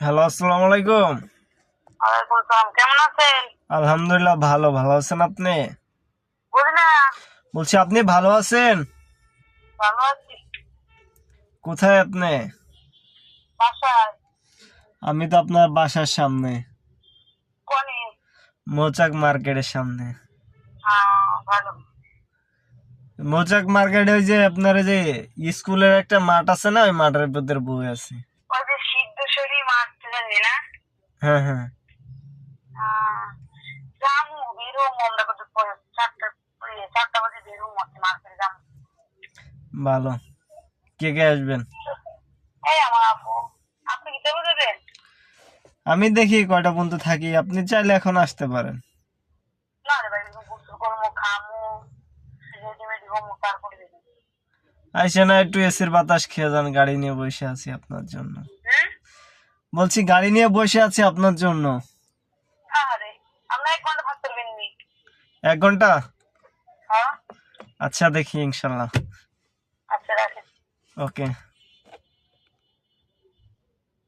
Hello, আসসালামু আলাইকুম। ওয়ালাইকুম আসসালাম। কেমন আছেন? আলহামদুলিল্লাহ, ভালো। ভালো আছেন আপনি? বুঝি না। বলছি আপনি ভালো আছেন? ভালো আছি। কোথায় আপনি? বাসায়। আমি তো আপনার বাসার সামনে, কোনে? মৌচাক মার্কেটের সামনে। ভালো। মৌচাক মার্কেটে ওই যে আপনার ওই যে স্কুলের একটা মাঠ আছে না, ওই মাঠের ভিতরে বই আছে। ওই যে সিদ্ধেশ্বরী মাঠ জানি না? হ্যাঁ হ্যাঁ। যামু বেরো আমরা কত পরে 4টা বাজে বেরো মার্কেটে যাবো। ভালো। কে কে আসবেন? এই আমার আপু। আপনি কি চলে যাবেন? আমি দেখি কয়টা পর্যন্ত থাকি, আপনি চাইলে এখন আসতে পারেন। না রে ভাই, গোসল করবো, খামু, রেডিমেডি হমু, তারপরে বেরো। আইসে না, একটু এসির বাতাস খেয়ে যান, গাড়ি নিয়ে বসে আছি আপনার জন্য। হুম? বলছি গাড়ি নিয়ে বসে আছি আপনার জন্য। আরে আমরা 1 ঘন্টা থাকতে পারবেন নি? 1 ঘন্টা? হ্যাঁ। আচ্ছা, দেখি ইনশাল্লাহ। আচ্ছা রাখেন। ওকে।